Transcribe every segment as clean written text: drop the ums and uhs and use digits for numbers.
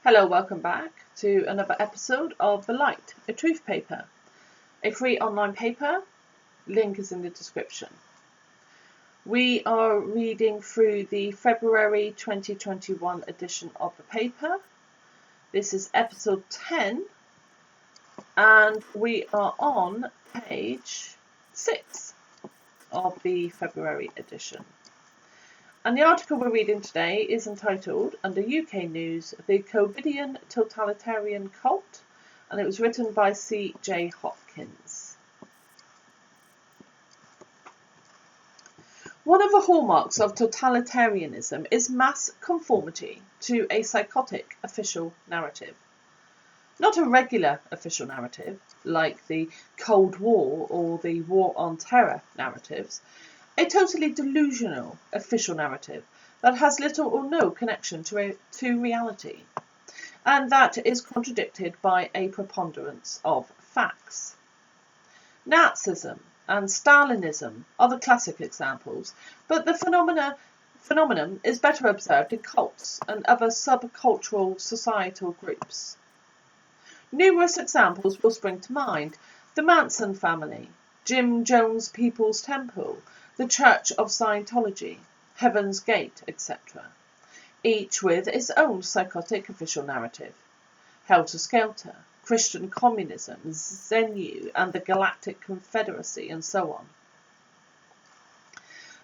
Hello, welcome back to another episode of The Light, a truth paper, a free online paper. Link is in the description. We are reading through the February 2021 edition of the paper. This is episode 10 and we are on page 6 of the February edition. And the article we're reading today is entitled, under UK News, The Covidian Totalitarian Cult, and it was written by C.J. Hopkins. One of the hallmarks of totalitarianism is mass conformity to a psychotic official narrative. Not a regular official narrative, like the Cold War or the War on Terror narratives, a totally delusional official narrative that has little or no connection to reality, and that is contradicted by a preponderance of facts. Nazism and Stalinism are the classic examples, but the phenomenon is better observed in cults and other subcultural societal groups. Numerous examples will spring to mind: the Manson family, Jim Jones People's Temple, the Church of Scientology, Heaven's Gate, etc., each with its own psychotic official narrative. Helter Skelter, Christian Communism, Xenu and the Galactic Confederacy, and so on.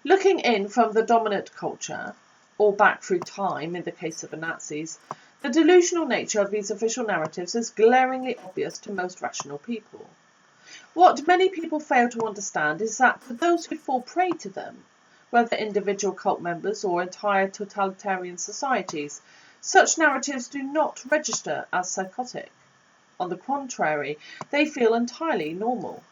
Looking in from the dominant culture, or back through time in the case of the Nazis, the delusional nature of these official narratives is glaringly obvious to most rational people. What many people fail to understand is that for those who fall prey to them, whether individual cult members or entire totalitarian societies, such narratives do not register as psychotic. On the contrary, they feel entirely normal.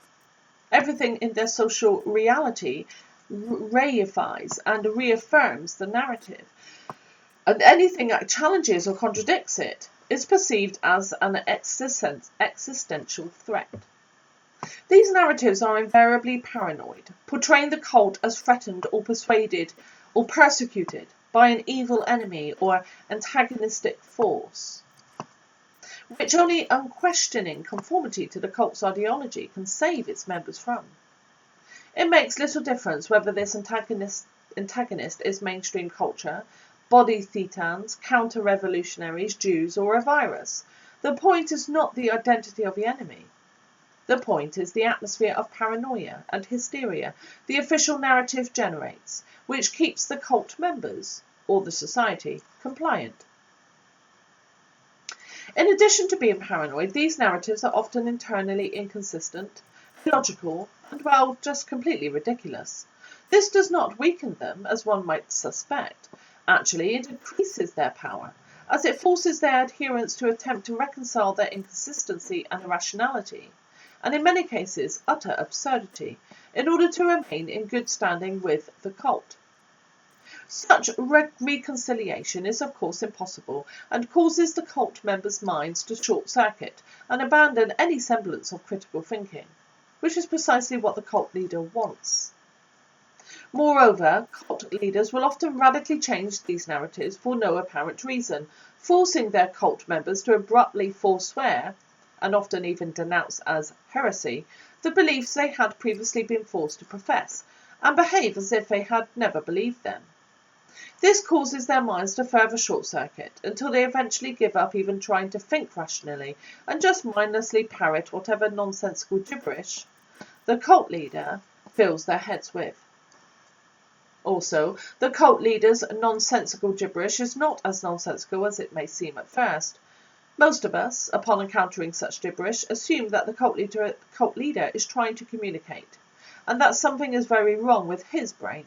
Everything in their social reality reifies and reaffirms the narrative, and anything that challenges or contradicts it is perceived as an existential threat. These narratives are invariably paranoid, portraying the cult as threatened or persuaded or persecuted by an evil enemy or antagonistic force, which only unquestioning conformity to the cult's ideology can save its members from. It makes little difference whether this antagonist is mainstream culture, body thetans, counter-revolutionaries, Jews, or a virus. The point is not the identity of the enemy. The point is the atmosphere of paranoia and hysteria the official narrative generates, which keeps the cult members, or the society, compliant. In addition to being paranoid, these narratives are often internally inconsistent, illogical, and, well, just completely ridiculous. This does not weaken them, as one might suspect. Actually, it increases their power, as it forces their adherents to attempt to reconcile their inconsistency and irrationality, and in many cases utter absurdity, in order to remain in good standing with the cult. Such reconciliation is of course impossible, and causes the cult members' minds to short-circuit and abandon any semblance of critical thinking, which is precisely what the cult leader wants. Moreover, cult leaders will often radically change these narratives for no apparent reason, forcing their cult members to abruptly forswear, and often even denounce as heresy, the beliefs they had previously been forced to profess, and behave as if they had never believed them. This causes their minds to further short-circuit, until they eventually give up even trying to think rationally, and just mindlessly parrot whatever nonsensical gibberish the cult leader fills their heads with. Also, the cult leader's nonsensical gibberish is not as nonsensical as it may seem at first. Most of us, upon encountering such gibberish, assume that the cult leader is trying to communicate, and that something is very wrong with his brain.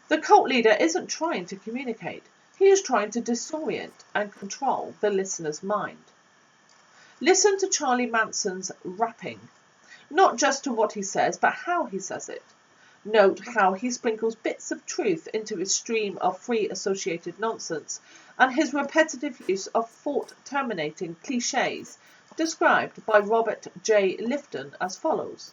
The cult leader isn't trying to communicate. He is trying to disorient and control the listener's mind. Listen to Charlie Manson's rapping, not just to what he says, but how he says it. Note how he sprinkles bits of truth into his stream of free associated nonsense, and his repetitive use of thought-terminating clichés, described by Robert J. Lifton as follows.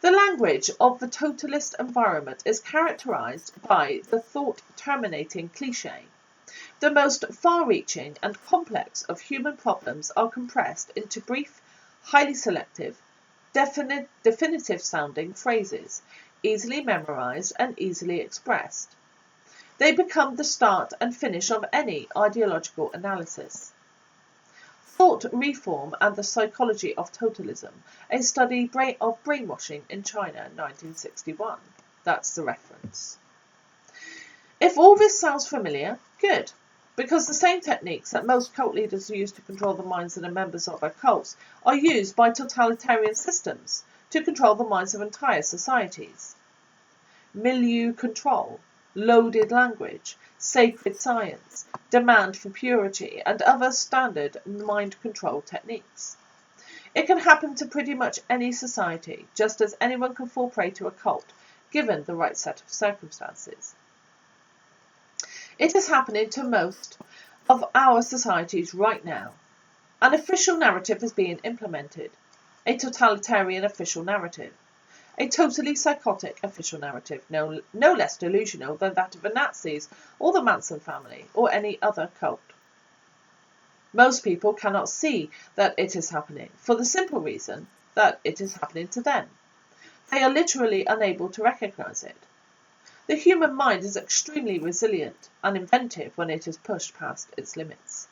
The language of the totalist environment is characterized by the thought-terminating cliché. The most far-reaching and complex of human problems are compressed into brief, highly selective, definitive-sounding phrases, easily memorized and easily expressed. They become the start and finish of any ideological analysis. Thought Reform and the Psychology of Totalism, a study of brainwashing in China, 1961. That's the reference. If all this sounds familiar, good, because the same techniques that most cult leaders use to control the minds of the members of their cults are used by totalitarian systems to control the minds of entire societies. Milieu control, loaded language, sacred science, demand for purity, and other standard mind control techniques. It can happen to pretty much any society, just as anyone can fall prey to a cult, given the right set of circumstances. It is happening to most of our societies right now. An official narrative is being implemented, a totalitarian official narrative. A totally psychotic official narrative, no less delusional than that of the Nazis or the Manson family or any other cult. Most people cannot see that it is happening, for the simple reason that it is happening to them. They are literally unable to recognize it. The human mind is extremely resilient and inventive when it is pushed past its limits.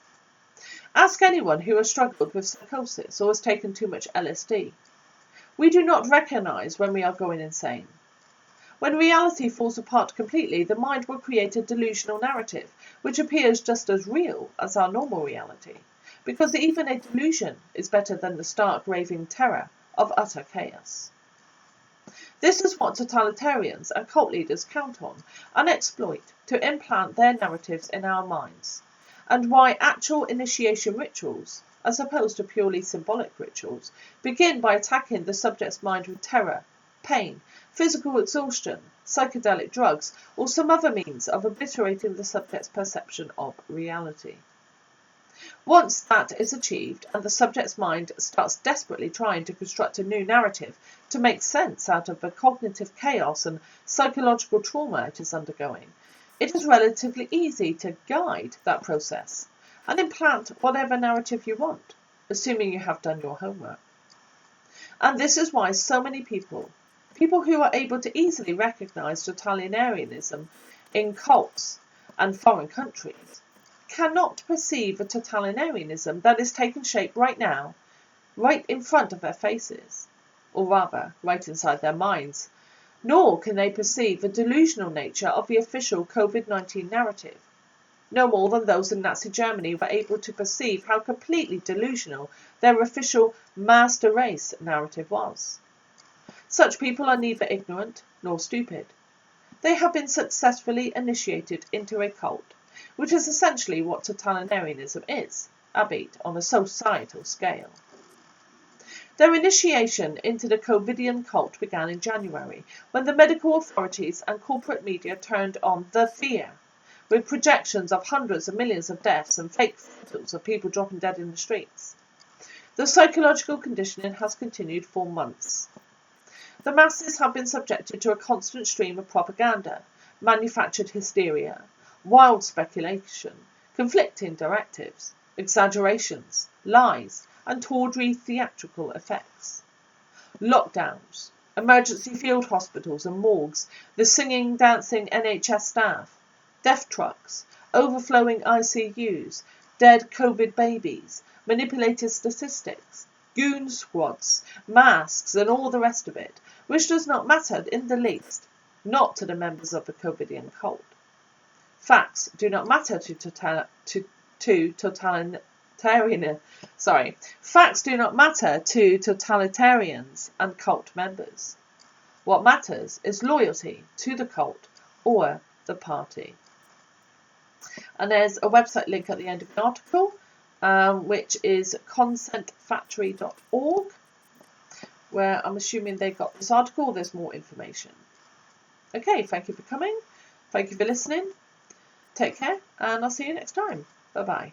Ask anyone who has struggled with psychosis or has taken too much LSD. We do not recognize when we are going insane. When reality falls apart completely, the mind will create a delusional narrative, which appears just as real as our normal reality, because even a delusion is better than the stark raving terror of utter chaos. This is what totalitarians and cult leaders count on and exploit to implant their narratives in our minds, and why actual initiation rituals, as opposed to purely symbolic rituals, begin by attacking the subject's mind with terror, pain, physical exhaustion, psychedelic drugs, or some other means of obliterating the subject's perception of reality. Once that is achieved, and the subject's mind starts desperately trying to construct a new narrative to make sense out of the cognitive chaos and psychological trauma it is undergoing, it is relatively easy to guide that process and implant whatever narrative you want, assuming you have done your homework. And this is why so many people who are able to easily recognize totalitarianism in cults and foreign countries, cannot perceive a totalitarianism that is taking shape right now, right in front of their faces, or rather, right inside their minds, nor can they perceive the delusional nature of the official COVID-19 narrative, no more than those in Nazi Germany were able to perceive how completely delusional their official master race narrative was. Such people are neither ignorant nor stupid. They have been successfully initiated into a cult, which is essentially what totalitarianism is, albeit on a societal scale. Their initiation into the Covidian cult began in January, when the medical authorities and corporate media turned on the fear, with projections of hundreds of millions of deaths and fake photos of people dropping dead in the streets. The psychological conditioning has continued for months. The masses have been subjected to a constant stream of propaganda, manufactured hysteria, wild speculation, conflicting directives, exaggerations, lies, and tawdry theatrical effects. Lockdowns, emergency field hospitals and morgues, the singing, dancing NHS staff, death trucks, overflowing ICUs, dead COVID babies, manipulated statistics, goon squads, masks, and all the rest of it, which does not matter in the least, not to the members of the Covidian cult. Facts do not matter to totalitarians and cult members. What matters is loyalty to the cult or the party. And there's a website link at the end of the article, which is consentfactory.org, where I'm assuming they got this article. There's more information. Okay, thank you for coming. Thank you for listening. Take care, and I'll see you next time. Bye-bye.